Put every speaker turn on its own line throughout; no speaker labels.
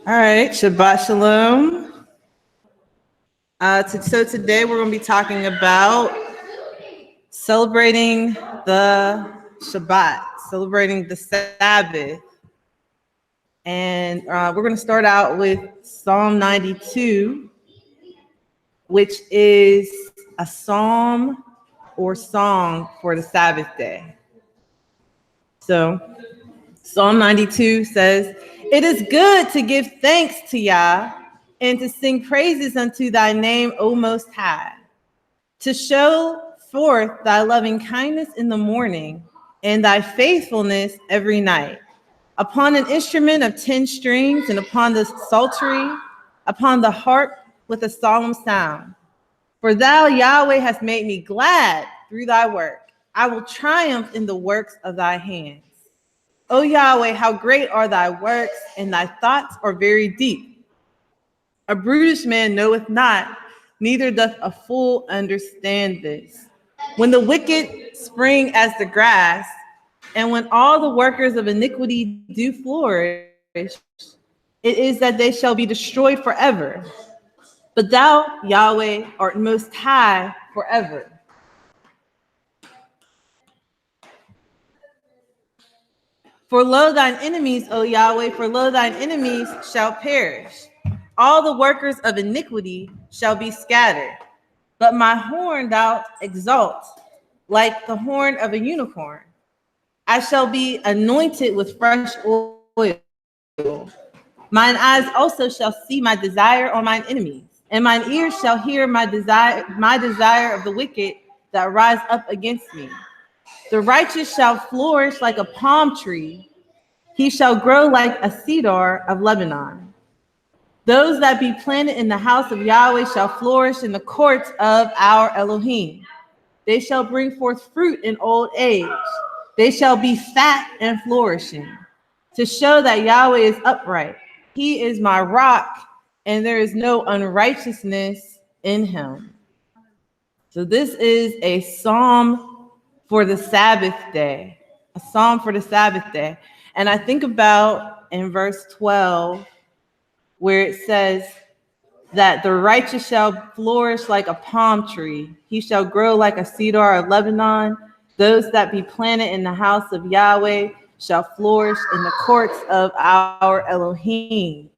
All right, Shabbat Shalom. So today we're going to be talking about celebrating the Shabbat, celebrating the Sabbath. And we're going to start out with Psalm 92, which is a psalm or song for the Sabbath day. So Psalm 92 says, "It is good to give thanks to Yah and to sing praises unto thy name, O Most High, to show forth thy loving kindness in the morning and thy faithfulness every night, upon an instrument of 10 strings and upon the psaltery, upon the harp with a solemn sound. For thou, Yahweh, hast made me glad through thy work. I will triumph in the works of thy hands. O Yahweh, how great are thy works, and thy thoughts are very deep. A brutish man knoweth not, neither doth a fool understand this. When the wicked spring as the grass, and when all the workers of iniquity do flourish, it is that they shall be destroyed forever. But thou, Yahweh, art most high forever. For lo, thine enemies, O Yahweh, for lo, thine enemies shall perish. All the workers of iniquity shall be scattered. But my horn thou exalt, like the horn of a unicorn. I shall be anointed with fresh oil. Mine eyes also shall see my desire on mine enemies, and mine ears shall hear my desire of the wicked that rise up against me. The righteous shall flourish like a palm tree. He shall grow like a cedar of Lebanon. Those that be planted in the house of Yahweh shall flourish in the courts of our Elohim. They shall bring forth fruit in old age. They shall be fat and flourishing, to show that Yahweh is upright. He is my rock, and there is no unrighteousness in him." So this is a psalm for the Sabbath day, a psalm for the Sabbath day. And I think about in verse 12, where it says that the righteous shall flourish like a palm tree. He shall grow like a cedar of Lebanon. Those that be planted in the house of Yahweh shall flourish in the courts of our Elohim.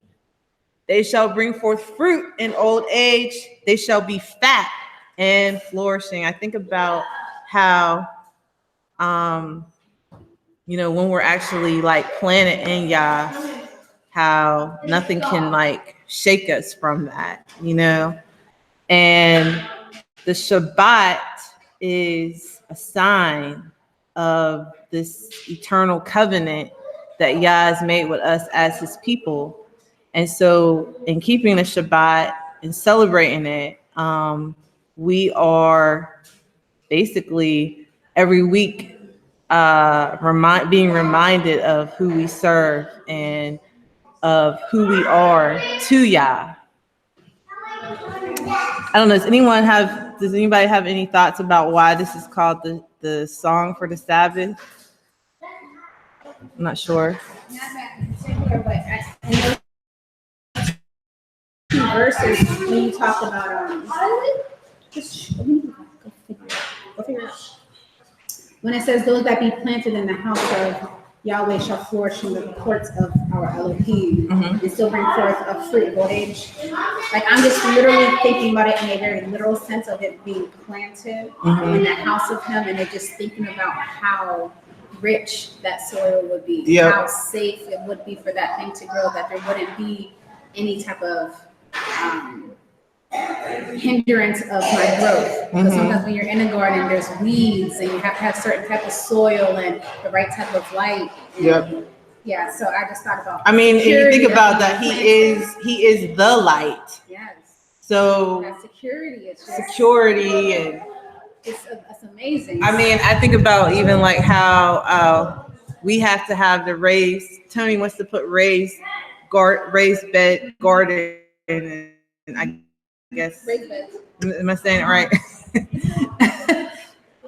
They shall bring forth fruit in old age. They shall be fat and flourishing. I think about how, when we're actually like planted in Yah, how nothing can like shake us from that, And the Shabbat is a sign of this eternal covenant that Yah has made with us as his people. And so in keeping the Shabbat and celebrating it, we are basically every week being reminded of who we serve and of who we are to Yah. I don't know. Does anybody have any thoughts about why this is called the song for the Sabbath? I'm not sure.
Verses when you talk about go figure it out. When it says those that be planted in the house of Yahweh shall flourish in the courts of our Elohim, and still bring forth a fruit of old age. Like I'm just literally thinking about it in a very literal sense of it being planted in the house of him, and just thinking about how rich that soil would be, how safe it would be for that thing to grow, that there wouldn't be any type of hindrance of my growth. Because sometimes when you're in a garden, there's weeds, and you have to have certain type of soil and the right type of light. Yeah, so I just thought about.
I mean, if you think about that, he is the light.
Yes.
So
that security, it's just,
security, and
it's amazing.
I mean, I think about even like how we have to have the raised. Tony wants to put raised bed garden, and I guess.
Raised beds.
Am I saying it right?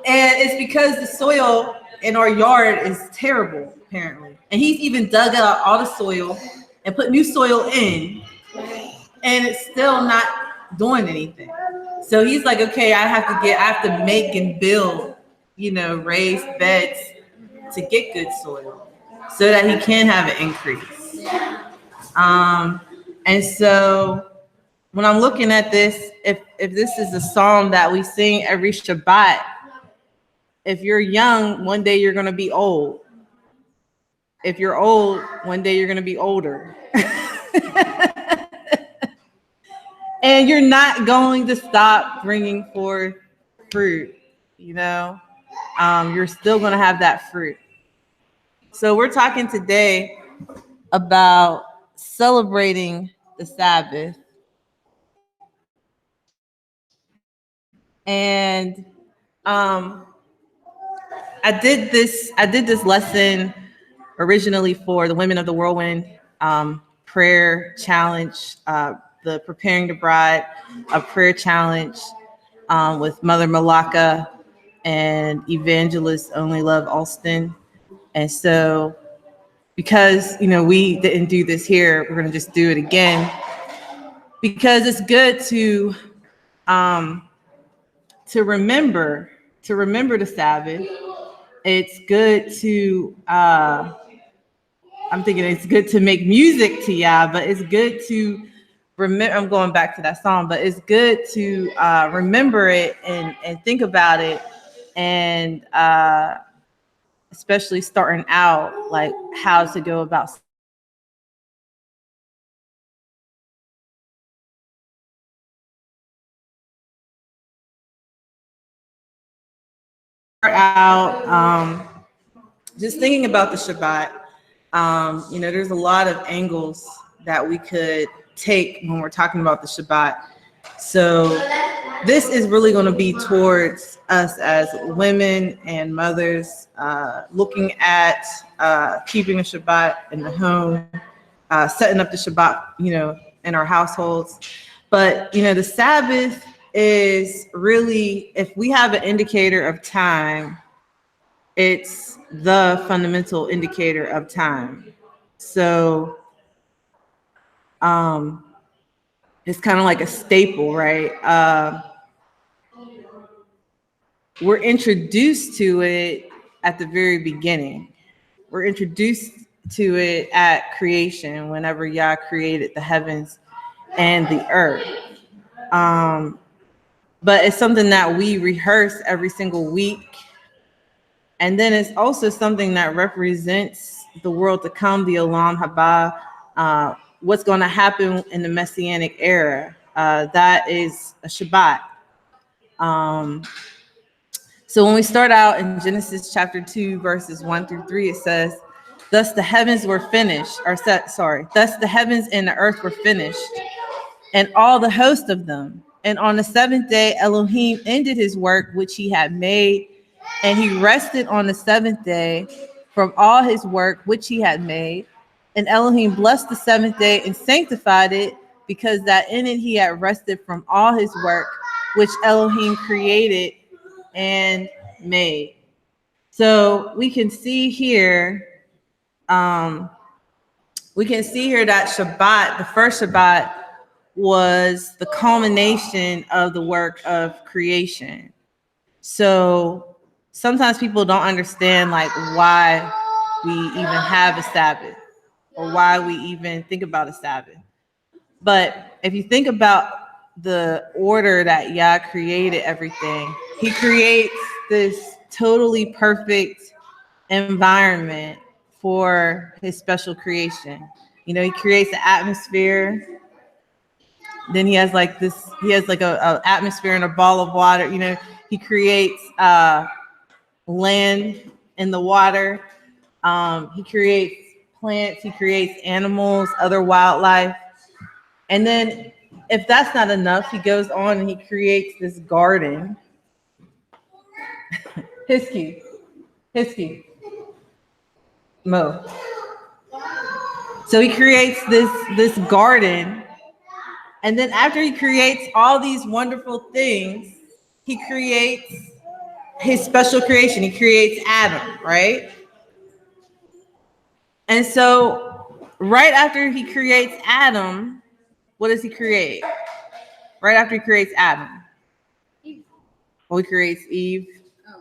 And it's because the soil in our yard is terrible, apparently. And he's even dug out all the soil and put new soil in, and it's still not doing anything. So he's like, okay, I have to make and build, raised beds to get good soil so that he can have an increase. And so when I'm looking at this, if this is a psalm that we sing every Shabbat, if you're young, one day you're going to be old. If you're old, one day you're going to be older. And you're not going to stop bringing forth fruit, you're still going to have that fruit. So we're talking today about celebrating the Sabbath. And I did this lesson originally for the Women of the Whirlwind prayer challenge, the Preparing the Bride, a prayer challenge with Mother Malaka and Evangelist Only Love Alston. And so because, we didn't do this here, we're going to just do it again because it's good to remember the Sabbath. It's good to, I'm thinking it's good to make music to Yah, but it's good to remember, I'm going back to that song, but it's good to remember it and think about it. And especially starting out, like how to go about just thinking about the Shabbat. There's a lot of angles that we could take when we're talking about the Shabbat. So this is really going to be towards us as women and mothers, looking at keeping a Shabbat in the home, setting up the Shabbat, in our households. But, the Sabbath is really, if we have an indicator of time, it's the fundamental indicator of time. So it's kind of like a staple, right? We're introduced to it at the very beginning. We're introduced to it at creation, whenever Yah created the heavens and the earth. But it's something that we rehearse every single week. And then it's also something that represents the world to come, the Olam Haba, what's going to happen in the Messianic era. That is a Shabbat. So when we start out in Genesis chapter 2, verses 1-3, it says, thus the heavens and the earth were finished, and all the host of them. And on the seventh day, Elohim ended his work which he had made, and he rested on the seventh day from all his work which he had made. And Elohim blessed the seventh day and sanctified it, because that in it he had rested from all his work which Elohim created and made. So we can see here, that Shabbat, the first Shabbat, was the culmination of the work of creation. So sometimes people don't understand like why we even have a Sabbath or why we even think about a Sabbath. But if you think about the order that Yah created everything, he creates this totally perfect environment for his special creation. He creates the atmosphere. Then he has like a atmosphere and a ball of water. He creates land in the water. He creates plants. He creates animals, other wildlife. And then if that's not enough, he goes on and he creates this garden. Hisky, Mo. So he creates this garden. And then after he creates all these wonderful things, he creates his special creation. He creates Adam, right? And so right after he creates Adam, what does he create? Right after he creates Adam, well, he creates Eve.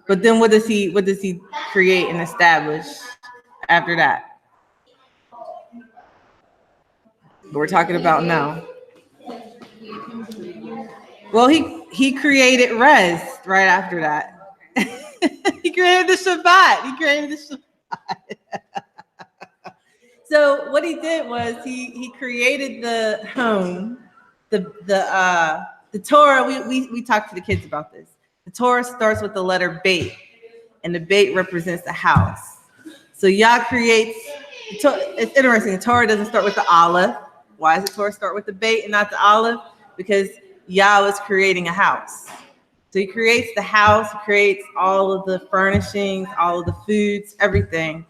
But then what does he create and establish after that? We're talking about now. Well, he created rest right after that. He created the Shabbat. So what he did was he created the home, the Torah. We talked to the kids about this. The Torah starts with the letter Beit, and the Beit represents the house. So Yah creates. It's interesting. The Torah doesn't start with the Aleph. Why does the Torah start with the Beit and not the Aleph? Because Yah was creating a house. So he creates the house, creates all of the furnishings, all of the foods, everything.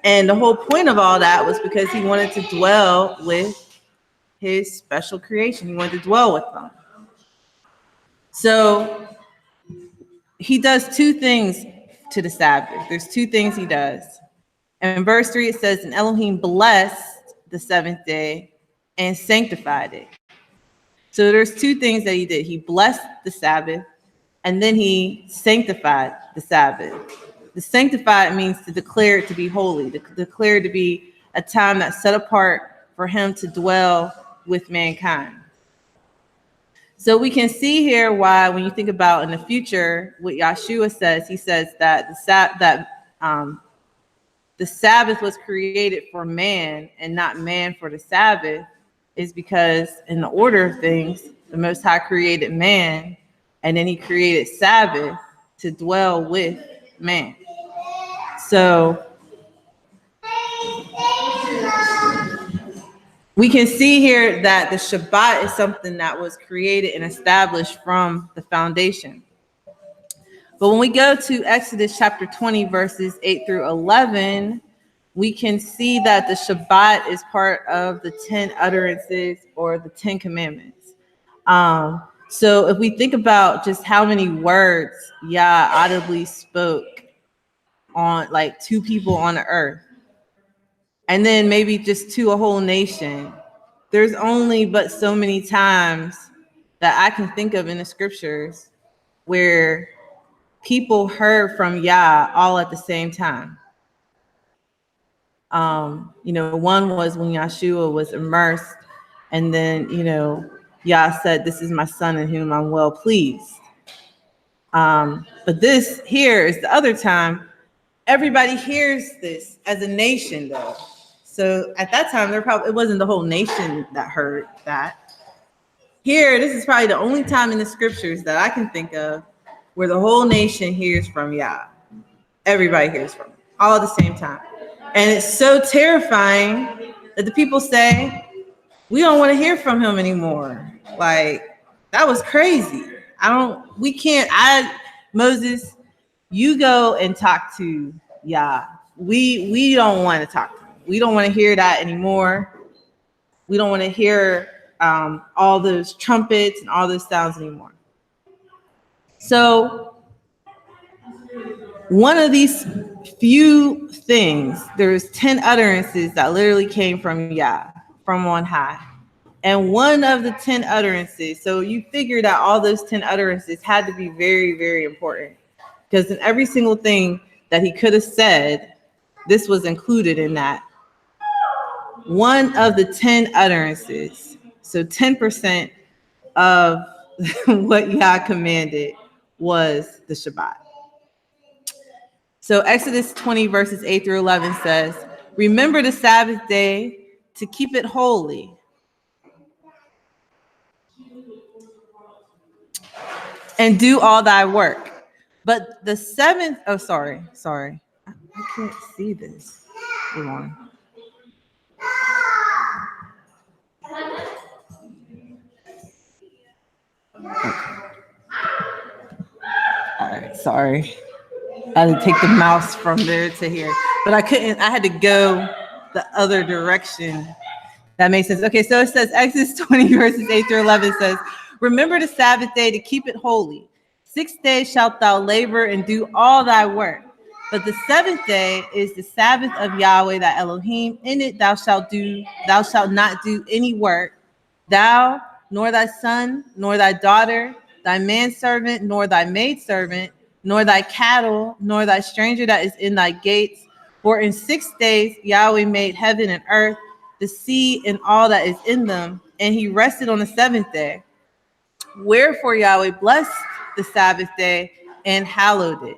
And the whole point of all that was because he wanted to dwell with his special creation. He wanted to dwell with them. So he does two things to the Sabbath. There's two things he does. And in verse 3, it says, and Elohim blessed the seventh day and sanctified it. So there's two things that he did. He blessed the Sabbath, and then he sanctified the Sabbath. The sanctified means to declare it to be holy, to declare it to be a time that's set apart for him to dwell with mankind. So we can see here why, when you think about in the future, what Yeshua says, he says that the Sabbath was created for man and not man for the Sabbath, is because in the order of things, the Most High created man, and then he created Sabbath to dwell with man. So we can see here that the Shabbat is something that was created and established from the foundation. But when we go to Exodus chapter 20, verses 8 through 11, we can see that the Shabbat is part of the 10 utterances or the 10 commandments. So if we think about just how many words Yah audibly spoke on, like, two people on the earth, and then maybe just to a whole nation, there's only but so many times that I can think of in the scriptures where people heard from Yah all at the same time. One was when Yeshua was immersed, and then, Yah said, this is my son in whom I'm well pleased. But this here is the other time. Everybody hears this as a nation, though. So at that time, it wasn't the whole nation that heard that. Here, this is probably the only time in the scriptures that I can think of where the whole nation hears from Yah. Everybody hears from him, all at the same time. And it's so terrifying that the people say, we don't want to hear from him anymore. Like, that was crazy. Moses, you go and talk to Yah. We don't want to talk to him. We don't want to hear that anymore. We don't want to hear all those trumpets and all those sounds anymore. So one of these few things, there's 10 utterances that literally came from Yah, from on high. And one of the 10 utterances, so you figure that all those 10 utterances had to be very, very important, because in every single thing that he could have said, this was included in that. One of the 10 utterances, so 10% of what Yah commanded was the Shabbat. So Exodus 20 verses 8 through 11 says, remember the Sabbath day to keep it holy. And do all thy work. But the seventh, sorry. I can't see this. Hold on. Okay. All right, sorry. I had to take the mouse from there to here, but I had to go the other direction. That makes sense. Okay, so it says, Exodus 20 verses 8 through 11 says, remember the Sabbath day to keep it holy. 6 days shalt thou labor and do all thy work. But the seventh day is the Sabbath of Yahweh thy Elohim. In it thou shalt not do any work, thou, nor thy son, nor thy daughter, thy manservant, nor thy maidservant, nor thy cattle, nor thy stranger that is in thy gates. For in 6 days Yahweh made heaven and earth, the sea and all that is in them, and he rested on the seventh day. Wherefore Yahweh blessed the Sabbath day and hallowed it.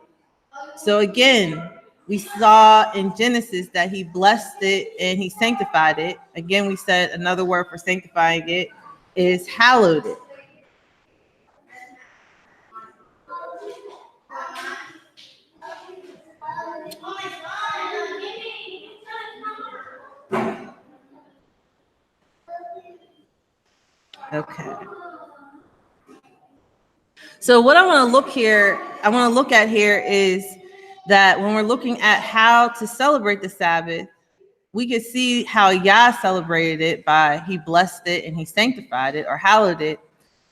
So again, we saw in Genesis that he blessed it and he sanctified it. Again, we said another word for sanctifying it is hallowed it. Okay. So what I want to look at here is that when we're looking at how to celebrate the Sabbath, we can see how Yah celebrated it by he blessed it and he sanctified it or hallowed it.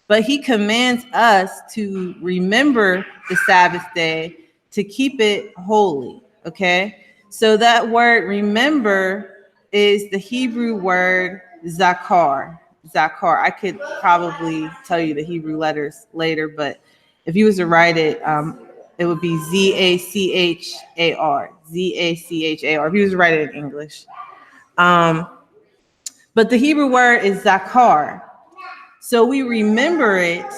But he commands us to remember the Sabbath day to keep it holy. Okay. So that word remember is the Hebrew word zakar. Zakar. I could probably tell you the Hebrew letters later, but if you was to write it, it would be Zachar. Zachar. If you was to write it in English. But the Hebrew word is zakar. So we remember it.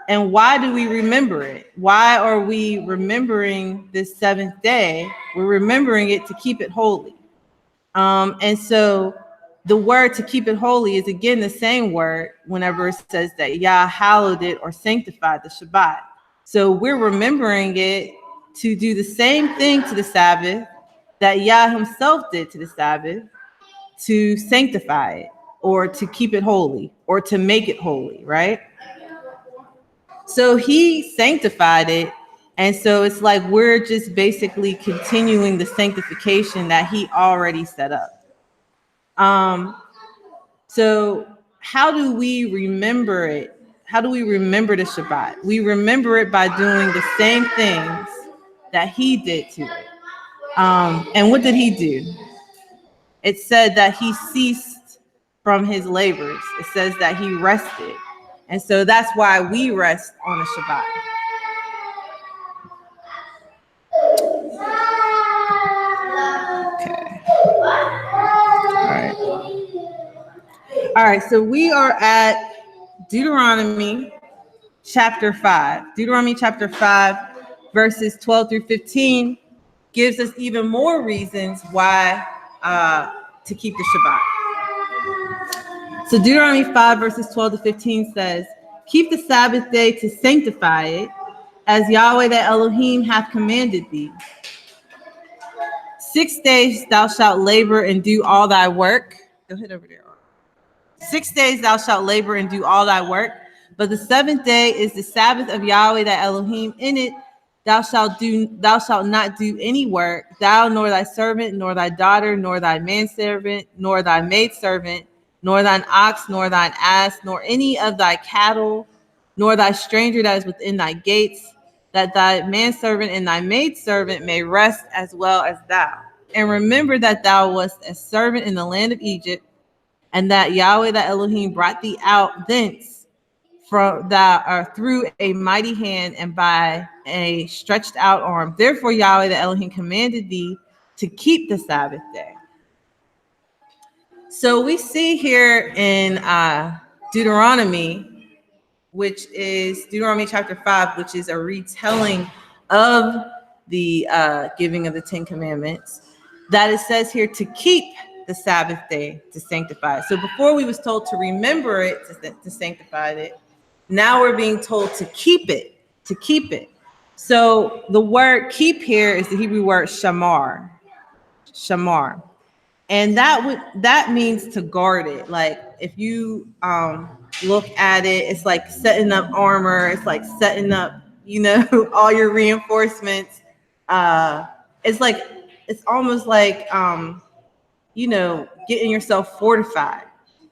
And why do we remember it? Why are we remembering this seventh day? We're remembering it to keep it holy. And so the word to keep it holy is again the same word whenever it says that Yah hallowed it or sanctified the Shabbat. So we're remembering it to do the same thing to the Sabbath that Yah himself did to the Sabbath, to sanctify it or to keep it holy or to make it holy, right? So he sanctified it. And so it's like we're just basically continuing the sanctification that he already set up. So how do we remember it? How do we remember the Shabbat? We remember it by doing the same things that he did to it. And what did he do? It said that he ceased from his labors. It says that he rested. And so that's why we rest on the Shabbat. Okay. All right. So we are at Deuteronomy chapter 5. Deuteronomy chapter 5, verses 12 through 15 gives us even more reasons why to keep the Shabbat. So Deuteronomy 5, verses 12 to 15 says, keep the Sabbath day to sanctify it, as Yahweh thy Elohim hath commanded thee. 6 days thou shalt labor and do all thy work. Go ahead over there. 6 days thou shalt labor and do all thy work, but the seventh day is the Sabbath of Yahweh thy Elohim. In it thou shalt not do any work, thou nor thy servant, nor thy daughter, nor thy manservant, nor thy maidservant, nor thine ox, nor thine ass, nor any of thy cattle, nor thy stranger that is within thy gates, that thy manservant and thy maidservant may rest as well as thou. And remember that thou wast a servant in the land of Egypt, and that Yahweh thy Elohim brought thee out thence through a mighty hand and by a stretched out arm. Therefore Yahweh thy Elohim commanded thee to keep the Sabbath day. So we see here in Deuteronomy, which is Deuteronomy chapter 5, which is a retelling of the giving of the 10 commandments, that it says here to keep the Sabbath day to sanctify it. So before we was told to remember it, to sanctify it, now we're being told to keep it, to keep it. So the word keep here is the Hebrew word shamar, shamar. And that means to guard it. Like if you look at it, it's like setting up armor. It's like setting up, all your reinforcements. It's almost like, getting yourself fortified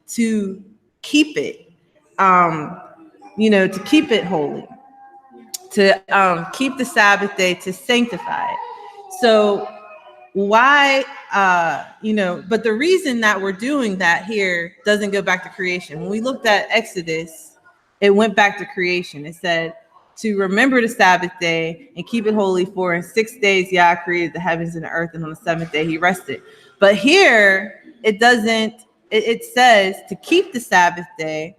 to keep it, to keep it holy, to keep the Sabbath day, to sanctify it. So why, but the reason that we're doing that here doesn't go back to creation. When we looked at Exodus, it went back to creation. It said to remember the Sabbath day and keep it holy, for in 6 days Yah created the heavens and the earth, and on the seventh day he rested. But here it doesn't, it says to keep the Sabbath day.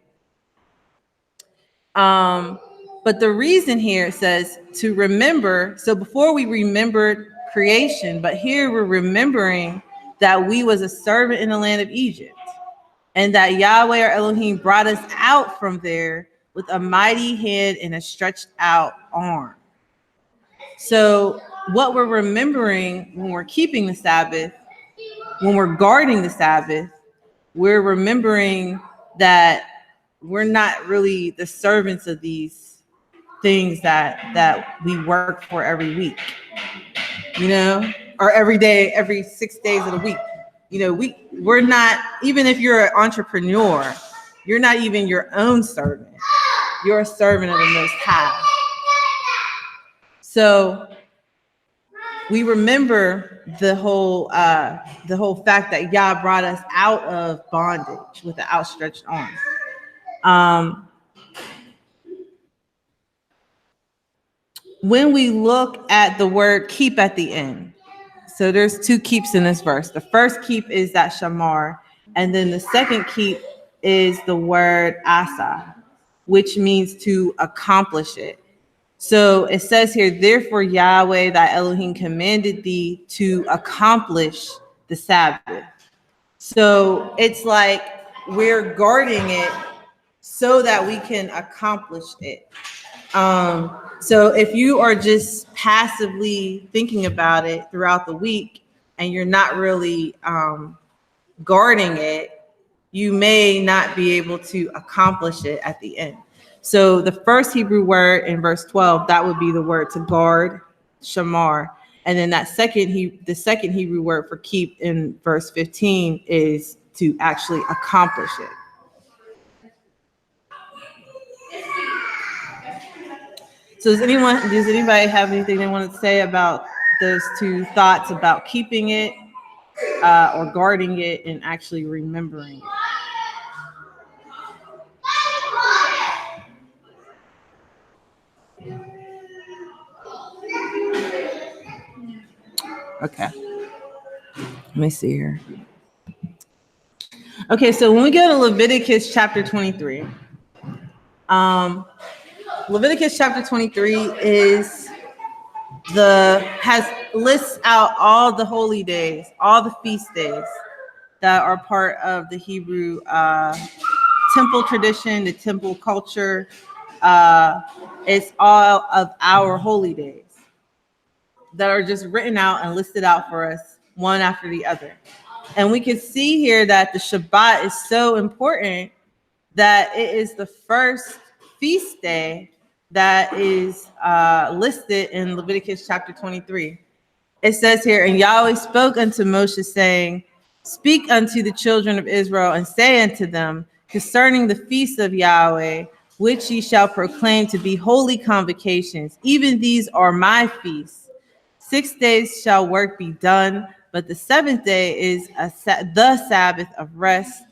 But the reason here it says to remember. So before we remembered creation, but here we're remembering that we was a servant in the land of Egypt, and that Yahweh our Elohim brought us out from there with a mighty hand and a stretched out arm. So what we're remembering when we're keeping the Sabbath, when we're guarding the Sabbath, we're remembering that we're not really the servants of these things that we work for every week, or every day, every 6 days of the week. We're not, even if you're an entrepreneur, you're not even your own servant. You're a servant of the Most High. So we remember the whole fact that Yah brought us out of bondage with the outstretched arm. When we look at the word keep at the end, so there's 2 keeps in this verse. The first keep is that shamar, and then the second keep is the word asa, which means to accomplish it. So it says here, therefore Yahweh thy Elohim commanded thee to accomplish the Sabbath. So it's like we're guarding it so that we can accomplish it. So if you are just passively thinking about it throughout the week and you're not really guarding it, you may not be able to accomplish it at the end. So the first Hebrew word in verse 12, that would be the word to guard, shamar. And then the second Hebrew word for keep in verse 15 is to actually accomplish it. So does anybody have anything they want to say about those 2 thoughts about keeping it or guarding it and actually remembering it? Okay. Let me see here. Okay, so when we go to Leviticus chapter 23, Leviticus chapter 23 lists out all the holy days, all the feast days that are part of the Hebrew temple tradition, the temple culture. It's all of our holy days that are just written out and listed out for us one after the other. And we can see here that the Shabbat is so important that it is the first feast day that is listed in Leviticus chapter 23. It says here, and Yahweh spoke unto Moshe, saying, speak unto the children of Israel and say unto them concerning the feast of Yahweh, which ye shall proclaim to be holy convocations. Even these are my feasts. 6 days shall work be done, but the 7th day is the Sabbath of rest,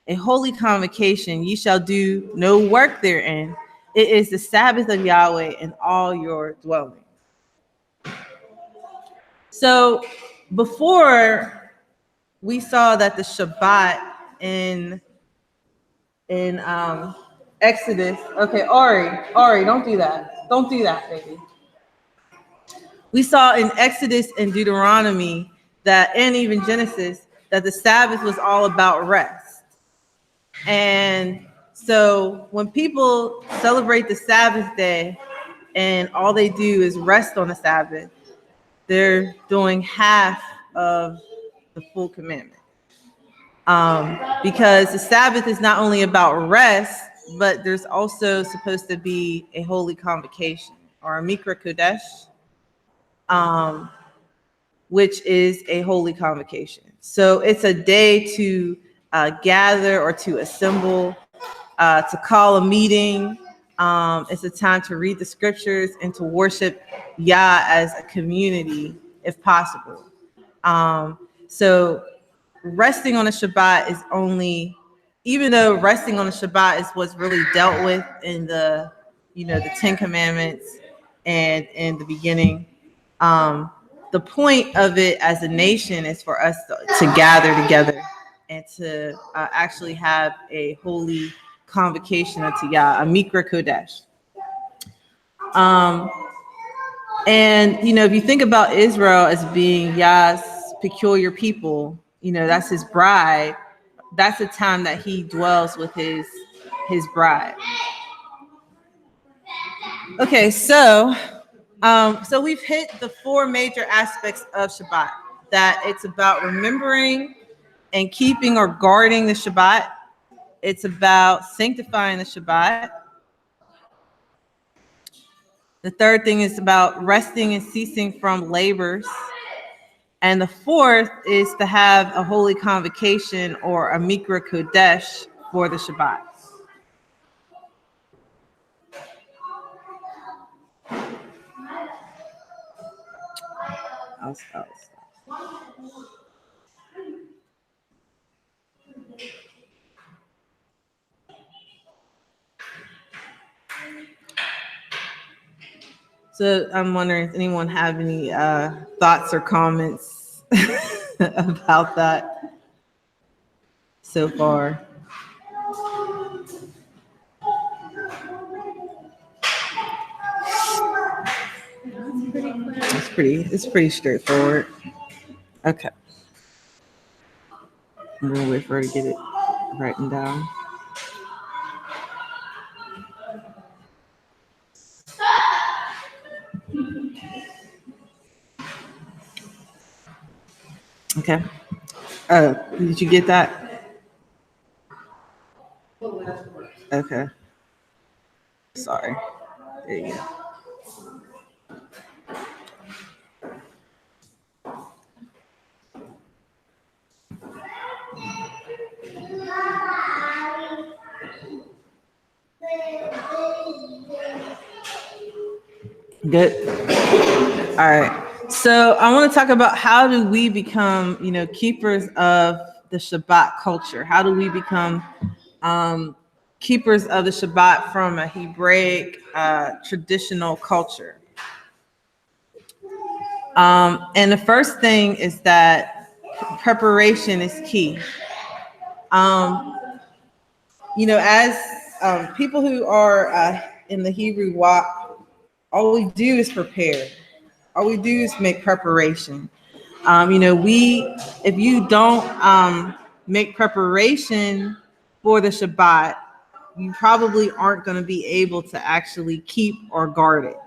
a holy convocation. Ye shall do no work therein. It is the Sabbath of Yahweh in all your dwellings. So before we saw that the Shabbat in Exodus. Okay, Ari, don't do that. Don't do that, baby. We saw in Exodus and Deuteronomy and even Genesis, that the Sabbath was all about rest. And so when people celebrate the Sabbath day and all they do is rest on the Sabbath, they're doing half of the full commandment. Because the Sabbath is not only about rest, but there's also supposed to be a holy convocation or a Mikra Kodesh, which is a holy convocation. So it's a day to gather or to assemble, to call a meeting. It's a time to read the scriptures and to worship Yah as a community if possible. So resting on a Shabbat is only, even though resting on a Shabbat is what's really dealt with in the, the Ten Commandments and in the beginning. The point of it as a nation is for us to gather together and to actually have a holy convocation unto Yah, a Mikra Kodesh. And, if you think about Israel as being Yah's peculiar people, that's his bride. That's the time that he dwells with his bride. Okay, so we've hit the four major aspects of Shabbat. That it's about remembering and keeping or guarding the Shabbat. It's about sanctifying the Shabbat. The third thing is about resting and ceasing from labors. And the fourth is to have a holy convocation or a Mikra Kodesh for the Shabbat. I'll stop. So I'm wondering if anyone have any thoughts or comments about that so far. It's pretty straightforward. Okay. I'm gonna wait for her to get it written down. Okay. Did you get that? Okay. Sorry. There you go. Good. All right. So I want to talk about how do we become, keepers of the Shabbat culture? How do we become keepers of the Shabbat from a Hebraic traditional culture? And the first thing is that preparation is key. As people who are in the Hebrew walk, all we do is prepare. All we do is make preparation. If you don't make preparation for the Shabbat, you probably aren't going to be able to actually keep or guard it.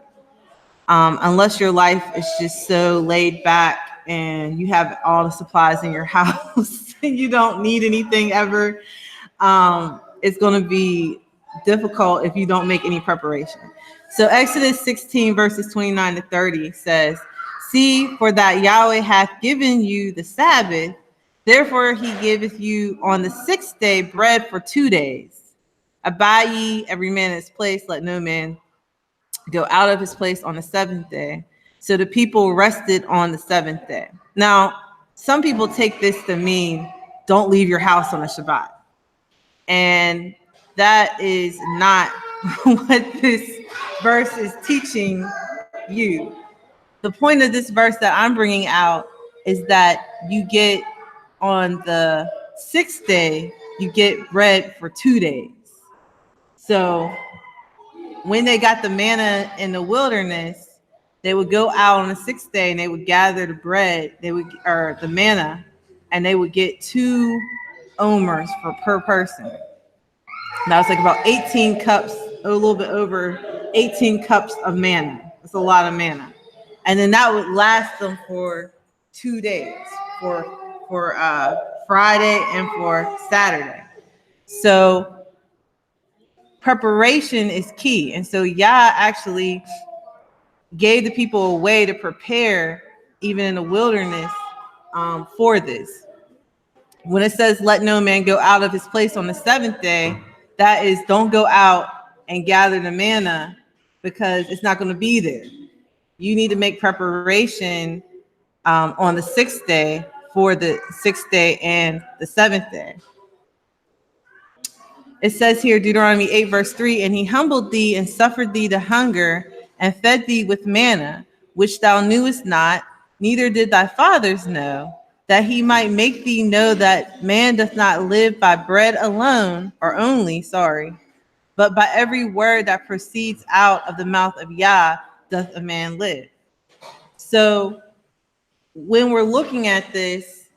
Unless your life is just so laid back and you have all the supplies in your house and you don't need anything ever, it's going to be difficult if you don't make any preparation. So Exodus 16 verses 29 to 30 says, "See, for that Yahweh hath given you the Sabbath, therefore he giveth you on the sixth day bread for 2 days. Abide ye every man in his place, let no man go out of his place on the seventh day." So the people rested on the seventh day. Now, some people take this to mean don't leave your house on the Shabbat. And that is not what this verse is teaching you. The point of this verse that I'm bringing out is that you get on the sixth day, you get bread for 2 days. So when they got the manna in the wilderness, they would go out on the sixth day and they would gather the bread, or the manna, and they would get 2 omers per person. That was like about 18 cups, a little bit over 18 cups of manna. That's a lot of manna. And then that would last them for 2 days, for Friday and for Saturday. So preparation is key. And so Yah actually gave the people a way to prepare, even in the wilderness, for this. When it says, "Let no man go out of his place on the seventh day," that is, don't go out and gather the manna because it's not going to be there. You need to make preparation on the sixth day for the sixth day and the seventh day. It says here, Deuteronomy 8, verse 3, and he humbled thee and suffered thee to hunger and fed thee with manna, which thou knewest not, neither did thy fathers know, that he might make thee know that man doth not live by bread alone, or only, but by every word that proceeds out of the mouth of Yah doth a man live. So when we're looking at this,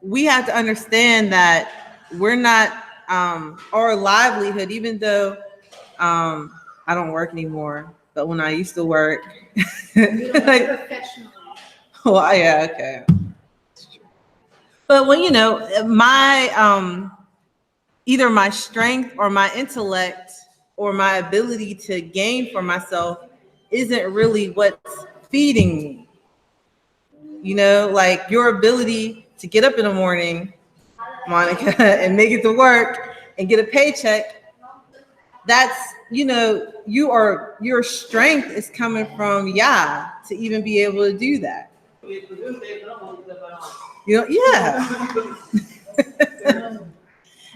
we have to understand that we're not, our livelihood, even though I don't work anymore, but when I used to work, well, yeah, okay. But when, my, either my strength or my intellect or my ability to gain for myself isn't really what's feeding me. Like your ability to get up in the morning, Monica, and make it to work and get a paycheck, that's, your strength is coming from Yah to even be able to do that. Yeah.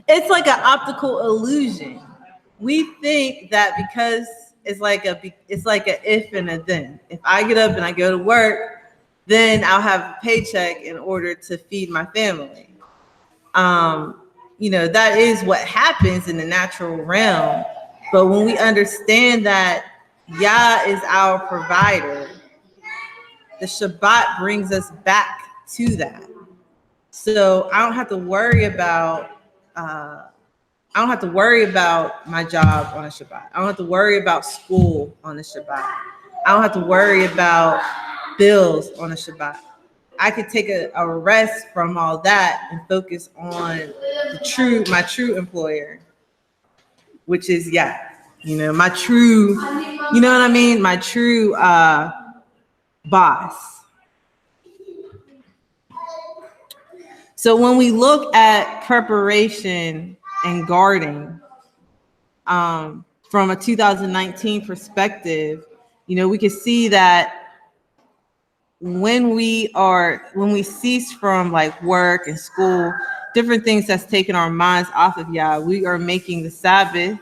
It's like an optical illusion. We think that because it's like a if and a then. If I get up and I go to work, then I'll have a paycheck in order to feed my family. That is what happens in the natural realm. But when we understand that Yah is our provider, the Shabbat brings us back to that. So I don't have to worry about my job on a Shabbat. I don't have to worry about school on a Shabbat. I don't have to worry about bills on a Shabbat. I could take a rest from all that and focus on my true employer, which is my true, my true boss. So when we look at preparation and guarding from a 2019 perspective, we can see that when we cease from like work and school, different things that's taken our minds off of Yah, we are making the Sabbath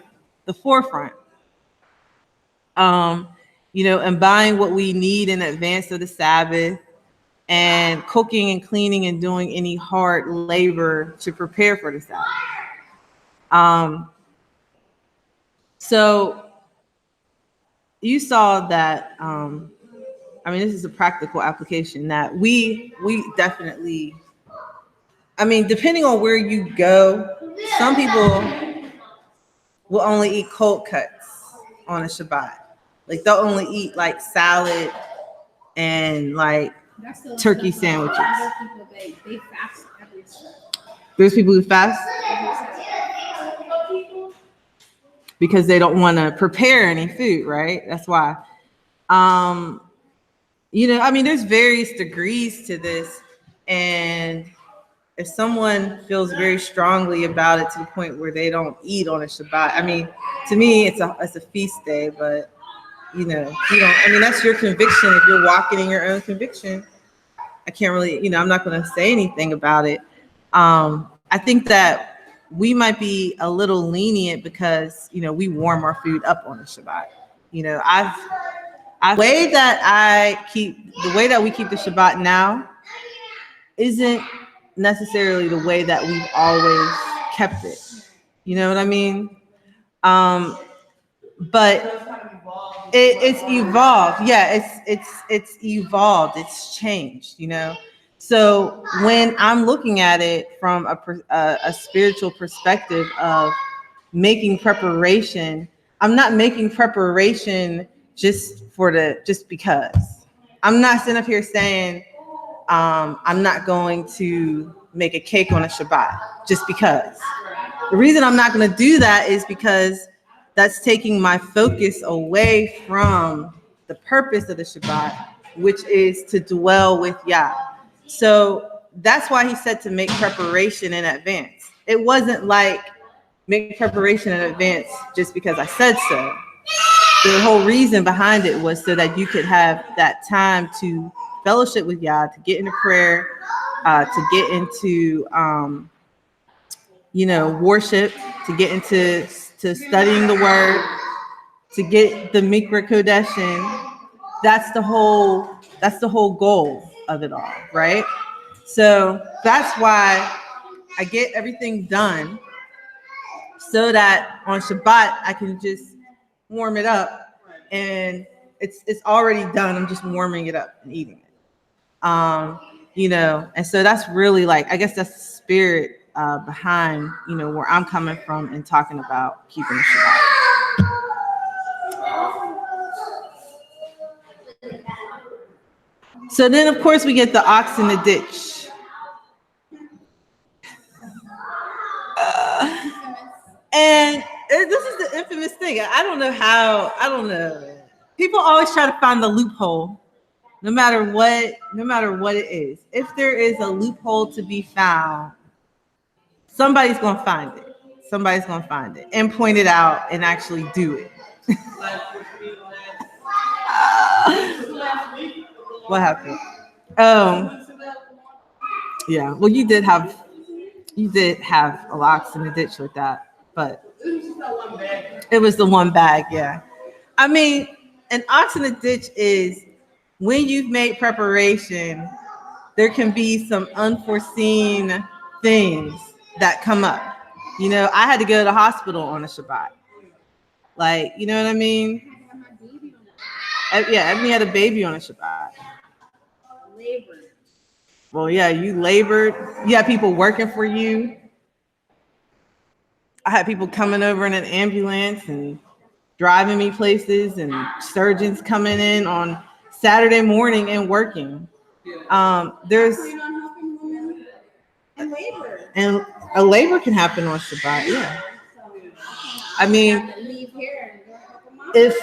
the forefront. And buying what we need in advance of the Sabbath, and cooking and cleaning and doing any hard labor to prepare for the Sabbath. So you saw that, this is a practical application that we definitely, depending on where you go, some people will only eat cold cuts on a Shabbat. Like they'll only eat like salad and like turkey sandwiches.
They fast every Sabbath.
There's people who fast because they don't want to prepare any food, right? That's why. There's various degrees to this, and if someone feels very strongly about it to the point where they don't eat on a Shabbat, to me it's a feast day, but you don't. That's your conviction. If you're walking in your own conviction, I can't really, I'm not going to say anything about it. I think that we might be a little lenient because, we warm our food up on the Shabbat. The way that we keep the Shabbat now isn't necessarily the way that we've always kept it. You know what I mean? But it's evolved. Yeah, it's evolved. It's changed, So when I'm looking at it from a spiritual perspective of making preparation, I'm not making preparation just because. I'm not sitting up here saying I'm not going to make a cake on a Shabbat just because. The reason I'm not going to do that is because that's taking my focus away from the purpose of the Shabbat, which is to dwell with Yah. So that's why he said to make preparation in advance. It wasn't like make preparation in advance just because I said so. the whole reason behind it was so that you could have that time to fellowship with Yah, to get into prayer, to get into worship, to get into studying the word, to get the Mikra Kodesh in. That's the whole goal of it all, right? So that's why I get everything done so that on Shabbat I can just warm it up, and it's already done. I'm just warming it up and eating it. And so that's really, like, I guess that's the spirit behind, where I'm coming from and talking about keeping the Shabbat. So then, of course, we get the ox in the ditch. And this is the infamous thing. I don't know. People always try to find the loophole, no matter what it is. If there is a loophole to be found, somebody's going to find it. Somebody's going to find it and point it out and actually do it. What happened? Yeah. Well, you did have a ox in the ditch with that, but it was the one bag. Yeah. I mean, an ox in the ditch is when you've made preparation, there can be some unforeseen things that come up. I had to go to the hospital on a Shabbat. Like, you know what I mean? Yeah, Ebony had a baby on a Shabbat.
Labored.
Well, yeah, you labored. You had people working for you. I had people coming over in an ambulance and driving me places, and surgeons coming in on Saturday morning and working. There's
and labor.
And a labor can happen on Shabbat. Yeah. I mean, if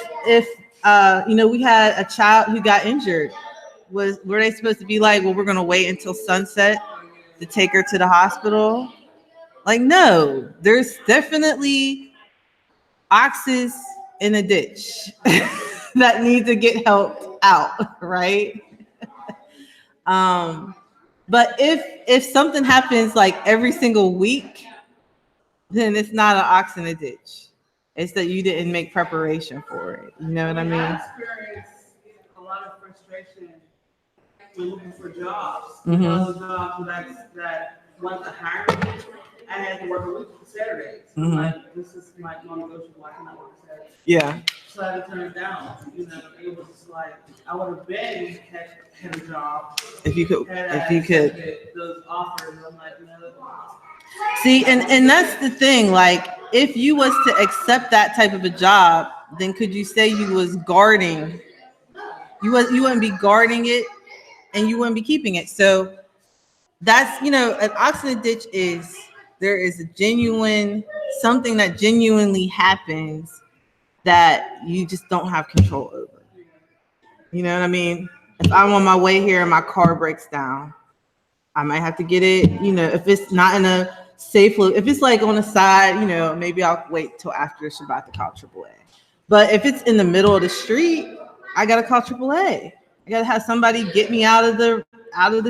we had a child who got injured, were they supposed to be like, well, we're going to wait until sunset to take her to the hospital? Like, no, there's definitely oxes in a ditch that need to get helped out, right? But if something happens like every single week, then it's not an ox in a ditch. It's that you didn't make preparation for it. You know what I mean?
I experienced a lot of frustration when looking for jobs.
Mm-hmm.
One of the jobs that want to hire me, I had to work a week on Saturdays.
Mm-hmm.
Like, this is like non-negotiable. I cannot work Saturdays.
Yeah.
So I had to turn it down. It was just like I would have been had a job
if you could.
Those offers. I'm like, no.
See, and that's the thing. Like, if you was to accept that type of a job, then could you say you was guarding? You wouldn't be guarding it, and you wouldn't be keeping it. So that's, an ox in a ditch is, there is something that genuinely happens that you just don't have control over. You know what I mean? If I'm on my way here and my car breaks down, I might have to get it, if it's not in a safe look, if it's like on the side, maybe I'll wait till after Shabbat to call AAA. But if it's in the middle of the street, I gotta call AAA. I gotta have somebody get me out of the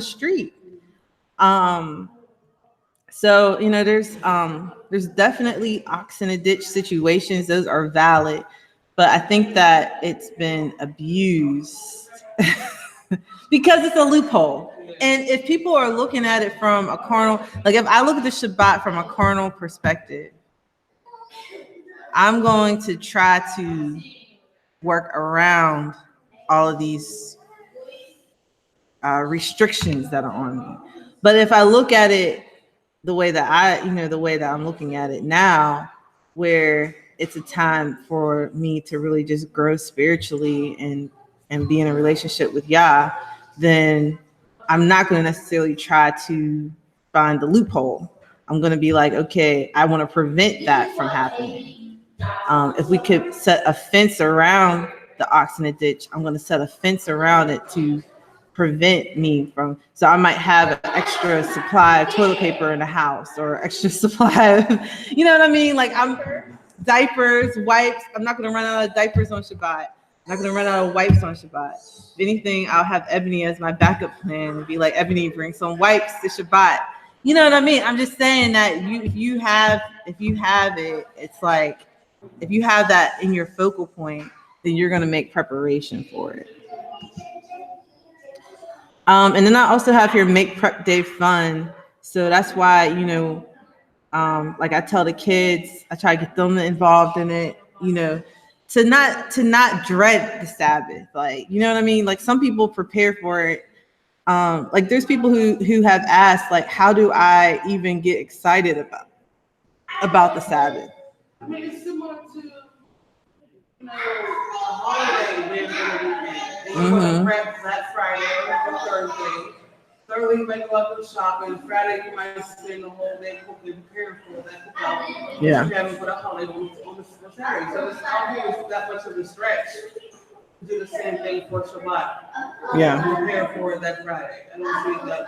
street. So there's definitely ox in a ditch situations. Those are valid, but I think that it's been abused because it's a loophole. And if people are looking at it from a carnal, like if I look at the Shabbat from a carnal perspective, I'm going to try to work around all of these restrictions that are on me. But if I look at it the way that I'm looking at it now, where it's a time for me to really just grow spiritually and be in a relationship with Yah, then I'm not going to necessarily try to find the loophole. I'm going to be like, okay, I want to prevent that from happening. If we could set a fence around the ox in the ditch, I'm going to set a fence around it to prevent me from. So I might have an extra supply of toilet paper in the house, or extra supply of, you know what I mean? Like diapers, wipes. I'm not gonna run out of diapers on Shabbat. I'm not gonna run out of wipes on Shabbat. If anything, I'll have Ebony as my backup plan and be like, Ebony, bring some wipes to Shabbat. You know what I mean? I'm just saying that if you have it, it's like if you have that in your focal point, then you're gonna make preparation for it. And then I also have here make prep day fun. So that's why, like I tell the kids, I try to get them involved in it, to not dread the Sabbath. Like, you know what I mean? Like some people prepare for it. Like there's people who have asked, like, how do I even get excited about the Sabbath?
I mean, it's similar to, a holiday win for the weekend. And you want to prep that Friday or Thursday. Thursday, you might go out and shopping. Friday, you might spend the whole day cooking, preparing for that cookout.
Yeah.
You haven't put a holiday on the Saturday. So it's not here that much of a stretch. Do the same thing for Shabbat.
Yeah.
Prepare for it that Friday. I don't think that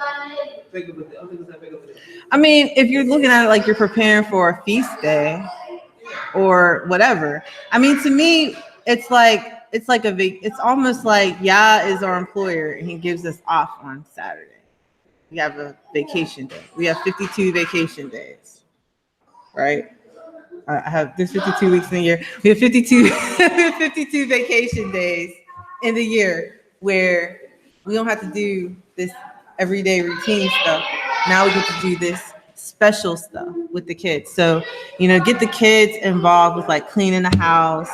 big of a deal. I don't think it's that big of a deal.
I mean, if you're looking at it like you're preparing for a feast day or whatever, I mean, to me, it's almost like Yah is our employer and he gives us off on Saturday. We have a vacation day. We have 52 vacation days, right? There's 52 weeks in a year. We have 52 vacation days in the year where we don't have to do this everyday routine stuff. Now we get to do this special stuff with the kids. So, get the kids involved with like cleaning the house.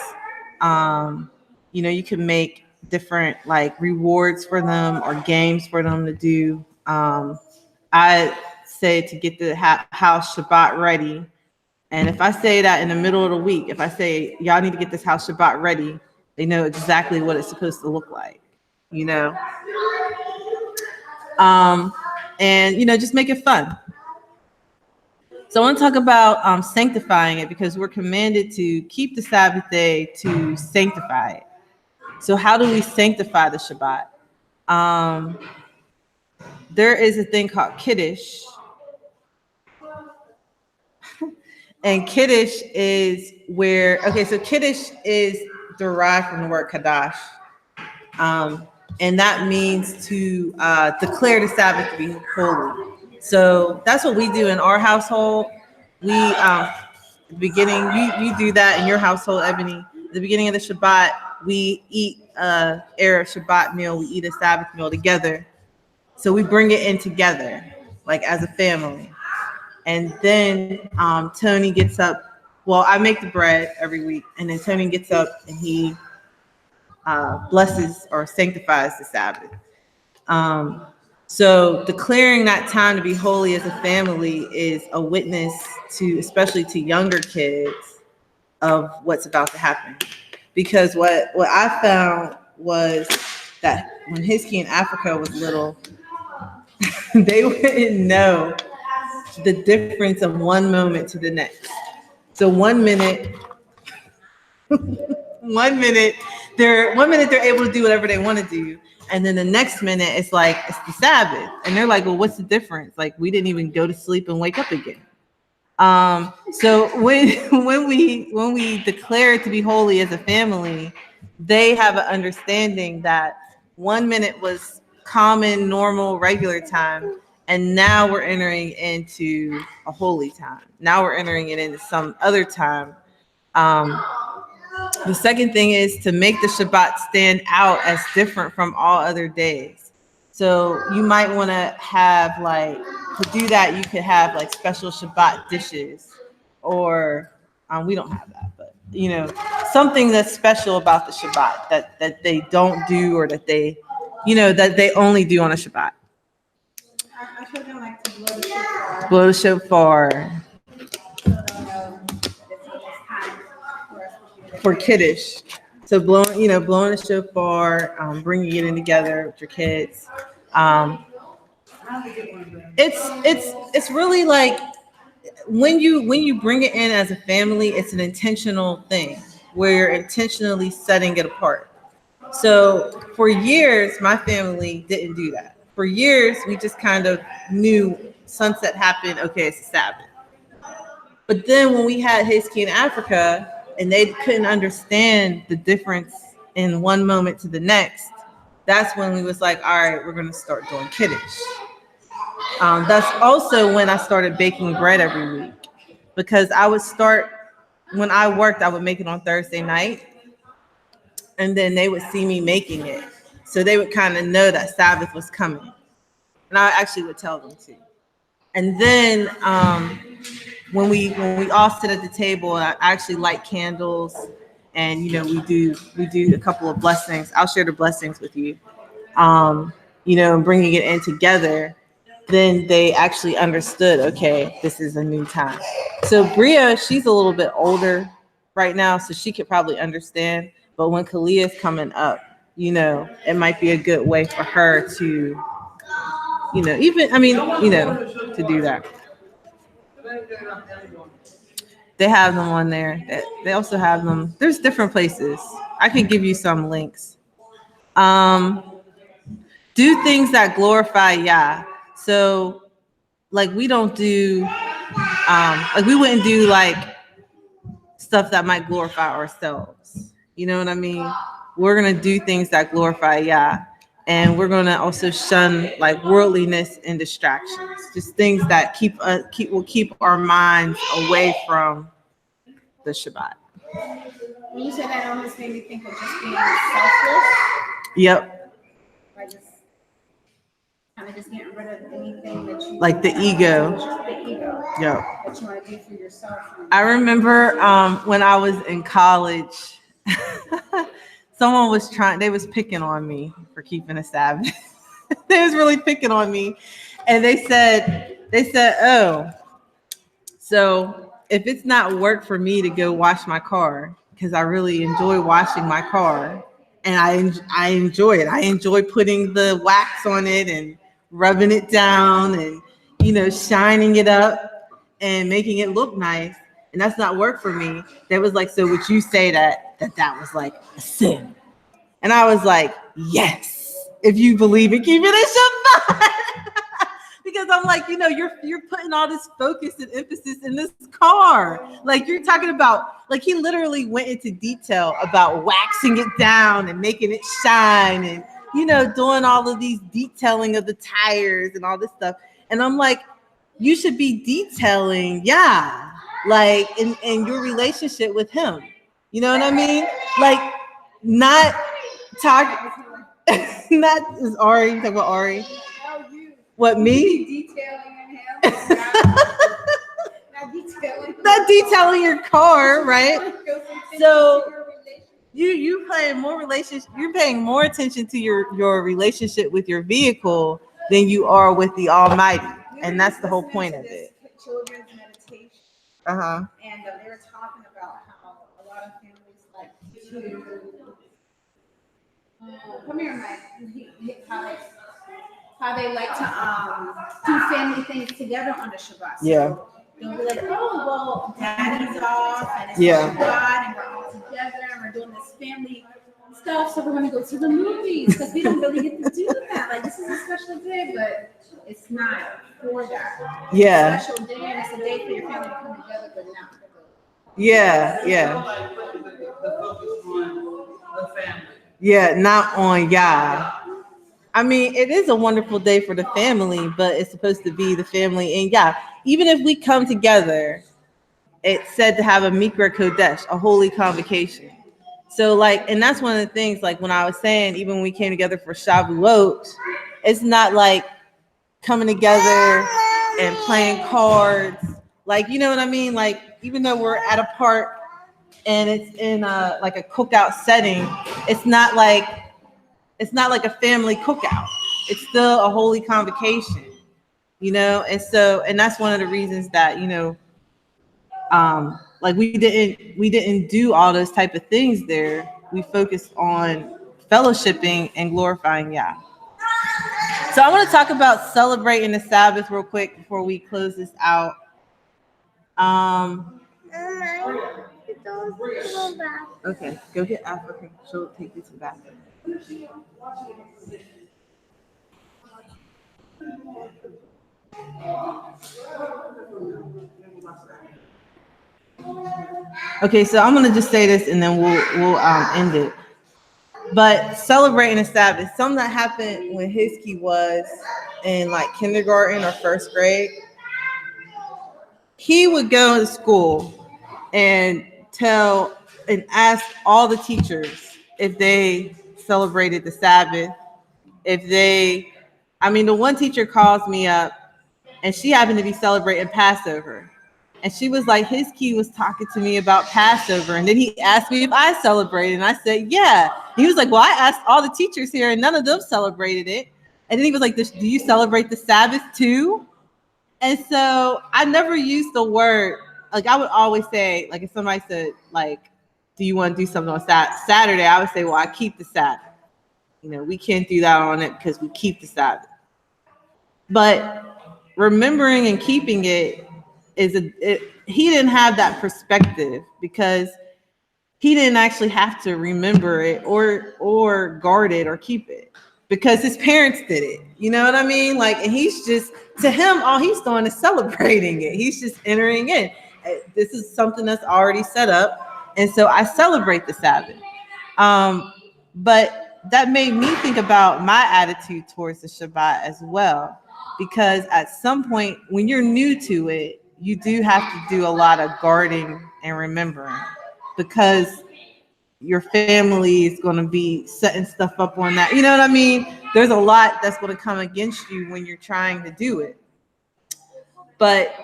You can make different like rewards for them or games for them to do. I say to get the house Shabbat ready. And if I say that in the middle of the week, if I say, y'all need to get this house Shabbat ready, they know exactly what it's supposed to look like, and, just make it fun. So I want to talk about sanctifying it because we're commanded to keep the Sabbath day to sanctify it. So how do we sanctify the Shabbat? There is a thing called Kiddush. And Kiddush is so Kiddush is derived from the word Kadash. And that means to declare the Sabbath to be holy. So that's what we do in our household. We, the beginning, you do that in your household, Ebony. At the beginning of the Shabbat, we eat a Erev Shabbat meal. We eat a Sabbath meal together. So we bring it in together, like as a family. And then Tony gets up. Well, I make the bread every week. And then Tony gets up and he blesses or sanctifies the Sabbath. So declaring that time to be holy as a family is a witness to, especially to younger kids, of what's about to happen. Because what I found was that when Hiski in Africa was little, they wouldn't know the difference of one moment to the next. So 1 minute, they're able to do whatever they want to do. And then the next minute it's like, it's the Sabbath. And they're like, well, what's the difference? Like we didn't even go to sleep and wake up again. So when we declare it to be holy as a family, they have an understanding that 1 minute was common, normal, regular time. And now we're entering into a holy time. Now we're entering it into some other time. The second thing is to make the Shabbat stand out as different from all other days. So you might want to have to do that, you could have like special Shabbat dishes, or we don't have that, but something that's special about the Shabbat that they don't do, or that they only do on a Shabbat.
Our children like to blow the shofar.
Blow the shofar. For Kiddush. So blowing the shofar, bringing it in together with your kids. It's really like when you bring it in as a family, it's an intentional thing where you're intentionally setting it apart. So for years, my family didn't do that. For years, we just kind of knew sunset happened. Okay, it's a Sabbath. But then when we had Haiti in Africa and they couldn't understand the difference in one moment to the next, that's when we was like, all right, we're going to start doing Kiddush. That's also when I started baking bread every week, because I would start, when I worked, I would make it on Thursday night, and then they would see me making it. So they would kind of know that Sabbath was coming. And I actually would tell them too. And then when we all sit at the table, I actually light candles, and we do a couple of blessings. I'll share the blessings with you. And bringing it in together, then they actually understood, okay, this is a new time. So Bria, she's a little bit older right now, so she could probably understand. But when Kalia is coming up, it might be a good way for her to, to do that. They have them on there. They also have them. There's different places. I can give you some links. Do things that glorify Yah. So, like, we don't do, like, we wouldn't do like stuff that might glorify ourselves. You know what I mean? We're gonna do things that glorify Yah, and we're gonna also shun like worldliness and distractions, just things that will keep our minds away from the Shabbat.
When you say that, it almost made me think of just being selfless.
Yep.
Like just kind of just getting rid of anything that you
like the ego.
The ego.
Yep.
That you want to do for yourself.
I remember when I was in college, someone was they was picking on me for keeping a Sabbath. They was really picking on me. And they said, oh, so if it's not work for me to go wash my car, because I really enjoy washing my car, and I enjoy it. I enjoy putting the wax on it and rubbing it down and, shining it up and making it look nice. And that's not work for me. They was like, so would you say that was like a sin? And I was like, yes, if you believe in keeping it Shabbat. Because I'm like, you're putting all this focus and emphasis in this car. Like, you're talking about, like, he literally went into detail about waxing it down and making it shine and, doing all of these detailing of the tires and all this stuff. And I'm like, you should be detailing, like in your relationship with him. You know what I mean? Like, not talk, not is Ari, talk about Ari. What, me?
Detailing in him.
Not detailing your car, right? So you're paying more attention to your relationship with your vehicle than you are with the Almighty. And that's the whole point of it.
Children's meditation.
Uh-huh.
And they were talking about how a lot of families like to come here, Mike. How they like to do family things together on the Shabbat. So
yeah.
They'll be like, oh, well, daddy's off and it's Shabbat and we're all together and we're doing this family stuff. So we're going to go to the movies because we don't really get to do that. Like, this is a special day, but it's not for that.
Yeah.
It's a special day and it's a day for your family to come together, but not for the
Yeah.
The focus on the family.
Yeah, not on Yah. I mean, it is a wonderful day for the family, but it's supposed to be the family and Yah. Even if we come together, it's said to have a Mikra Kodesh, a holy convocation. So, like, and that's one of the things, like, when I was saying, even when we came together for Shavuot, it's not like coming together and playing cards. Like, you know what I mean? Like, even though we're at a park and it's in a cookout setting, it's not like a family cookout. It's still a holy convocation, and that's one of the reasons that, like, we didn't do all those type of things there. We focused on fellowshipping and glorifying Yah. So I want to talk about celebrating the Sabbath real quick before we close this out. Okay, go get Africa. She'll take you to the bathroom. Okay, so I'm gonna just say this and then we'll end it. But celebrating the Sabbath, something that happened when Hiskey was in like kindergarten or first grade, he would go to school and ask all the teachers if they celebrated the Sabbath. The one teacher calls me up and she happened to be celebrating Passover. And she was like, his key was talking to me about Passover. And then he asked me if I celebrated. And I said, yeah. And he was like, well, I asked all the teachers here and none of them celebrated it. And then he was like, do you celebrate the Sabbath too? And so I never used the word, like I would always say, like if somebody said, like, do you want to do something on Saturday? I would say, well, I keep the Sabbath. We can't do that on it because we keep the Sabbath. But remembering and keeping it, he didn't have that perspective because he didn't actually have to remember it or guard it or keep it because his parents did it. You know what I mean? Like, and he's just, to him, all he's doing is celebrating it. He's just entering in. This is something that's already set up. And so I celebrate the Sabbath. But that made me think about my attitude towards the Shabbat as well. Because at some point, when you're new to it, you do have to do a lot of guarding and remembering because your family is going to be setting stuff up on that. You know what I mean? There's a lot that's going to come against you when you're trying to do it. But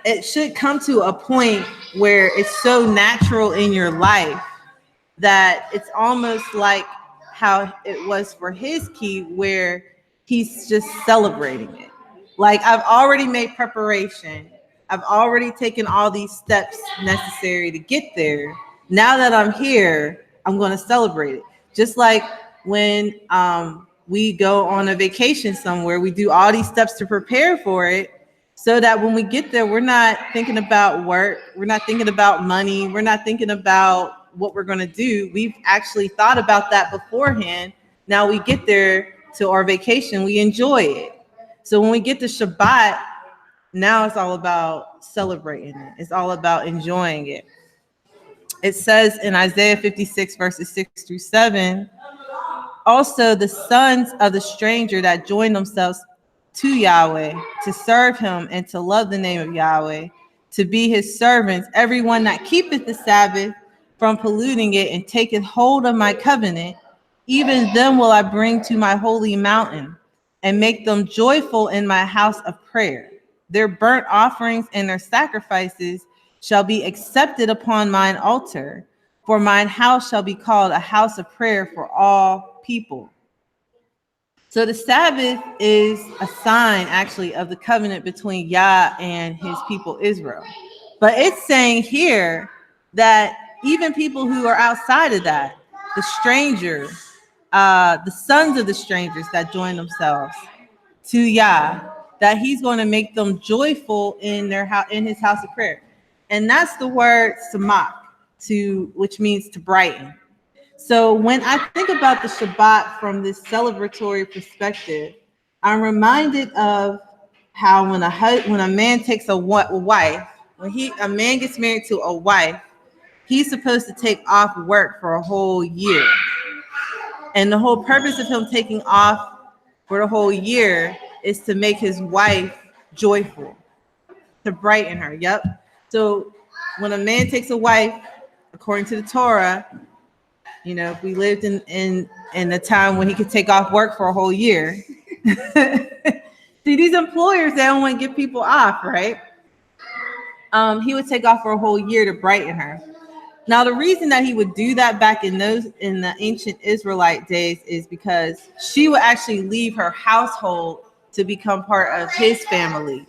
it should come to a point where it's so natural in your life that it's almost like how it was for his key, where he's just celebrating it. Like, I've already made preparation. I've already taken all these steps necessary to get there. Now that I'm here, I'm going to celebrate it. Just like when we go on a vacation somewhere, we do all these steps to prepare for it so that when we get there, we're not thinking about work. We're not thinking about money. We're not thinking about what we're going to do. We've actually thought about that beforehand. Now we get there to our vacation, we enjoy it. So when we get to Shabbat, now it's all about celebrating it. It's all about enjoying it. It says in Isaiah 56, verses 6 through 7, also the sons of the stranger that join themselves to Yahweh, to serve him and to love the name of Yahweh, to be his servants, everyone that keepeth the Sabbath from polluting it and taketh hold of my covenant, even them will I bring to my holy mountain and make them joyful in my house of prayer. Their burnt offerings and their sacrifices shall be accepted upon mine altar, for mine house shall be called a house of prayer for all people. So the Sabbath is a sign actually of the covenant between Yah and his people Israel. But it's saying here that even people who are outside of that, the stranger, the sons of the strangers that join themselves to Yah, that he's going to make them joyful in their house, in his house of prayer. And that's the word samak, which means to brighten. So when I think about the Shabbat from this celebratory perspective, I'm reminded of how when a man takes a wife, a man gets married to a wife, he's supposed to take off work for a whole year. And the whole purpose of him taking off for the whole year is to make his wife joyful, to brighten her. Yep. So when a man takes a wife, according to the Torah, if we lived in the time when he could take off work for a whole year, see, these employers, they don't want to give people off, right? He would take off for a whole year to brighten her. Now, the reason that he would do that back in the ancient Israelite days is because she would actually leave her household to become part of his family.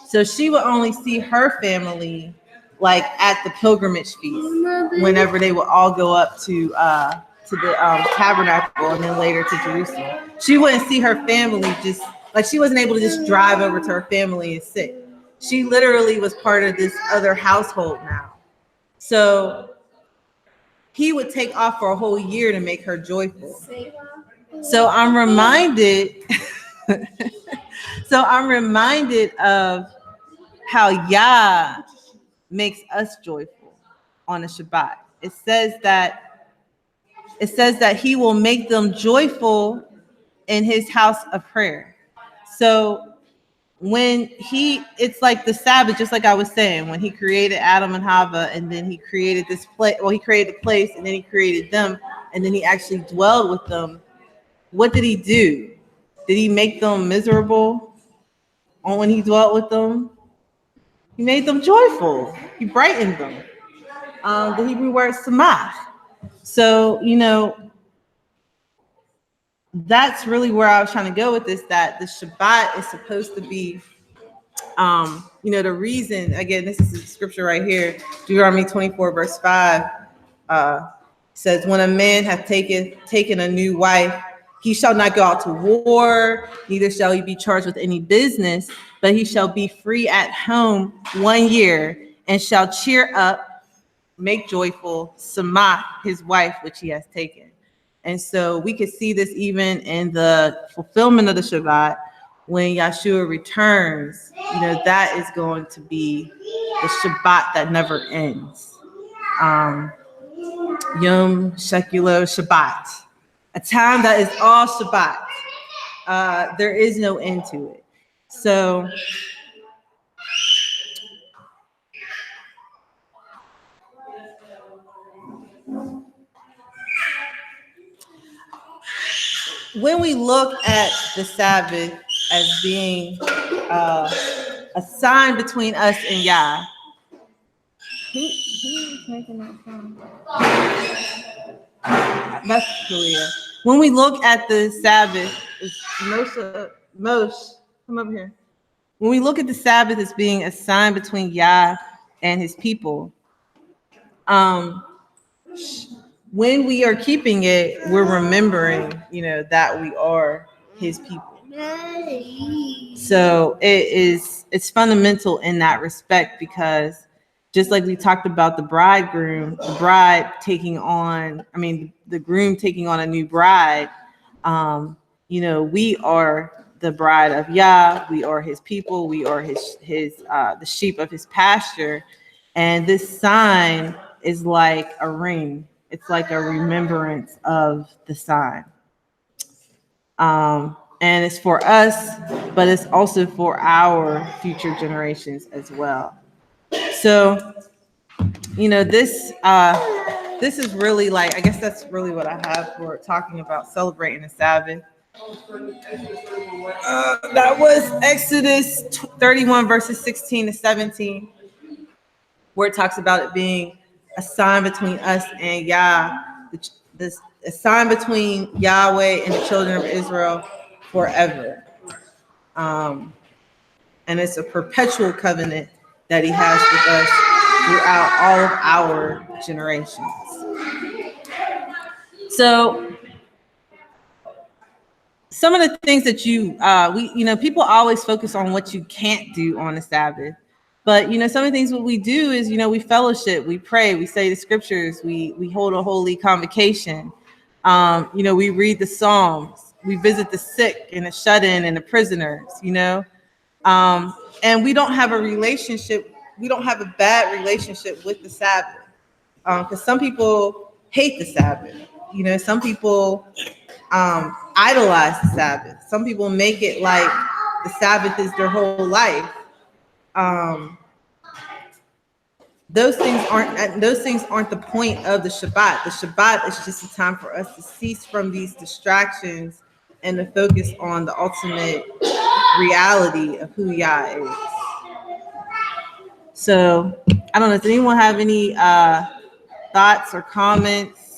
So she would only see her family like at the pilgrimage feast, whenever they would all go up to the tabernacle and then later to Jerusalem. She wouldn't see her family, just like she wasn't able to just drive over to her family and sit. She literally was part of this other household now. So he would take off for a whole year to make her joyful. So I'm reminded of how Yah makes us joyful on the Shabbat. It says that he will make them joyful in his house of prayer. So it's like the Sabbath, just like I was saying, when he created Adam and Hava, and then he created this place, he created the place, and then he created them, and then he actually dwelled with them. What did he do? Did he make them miserable when he dwelt with them? He made them joyful. He brightened them. The Hebrew word samach. So, that's really where I was trying to go with this, that the Shabbat is supposed to be, the reason, again, this is the scripture right here, Deuteronomy 24, verse 5, says, when a man hath taken a new wife, he shall not go out to war, neither shall he be charged with any business, but he shall be free at home 1 year, and shall cheer up, make joyful, samach, his wife, which he has taken. And so we could see this even in the fulfillment of the Shabbat, when Yeshua returns, that is going to be the Shabbat that never ends. Yom Shekulo Shabbat, a time that is all Shabbat. There is no end to it. So when we look at the Sabbath as being a sign between us and Yah, who's making that sound? That's Korea. When we look at the Sabbath, Moshe, come over here. When we look at the Sabbath as being a sign between Yah and his people, when we are keeping it, we're remembering, that we are his people. So it's fundamental in that respect, because just like we talked about the bridegroom, the groom taking on a new bride, we are the bride of Yah, we are his people, we are his the sheep of his pasture. And this sign is like a ring. It's like a remembrance of the sign. And it's for us, but it's also for our future generations as well. So, this is really I guess that's really what I have for talking about celebrating the Sabbath. That was Exodus 31, verses 16 to 17, where it talks about it being a sign between us and Yah, a sign between Yahweh and the children of Israel forever. And it's a perpetual covenant that he has with us throughout all of our generations. So some of the things that people always focus on what you can't do on the Sabbath. But, some of the things what we do is, we fellowship, we pray, we say the scriptures, we hold a holy convocation. We read the Psalms, we visit the sick and the shut-in and the prisoners, and we don't have a relationship. We don't have a bad relationship with the Sabbath, because some people hate the Sabbath. Some people idolize the Sabbath. Some people make it like the Sabbath is their whole life. Those things aren't the point of the Shabbat. The Shabbat is just a time for us to cease from these distractions and to focus on the ultimate reality of who Yah is. So I don't know. Does anyone have any thoughts or comments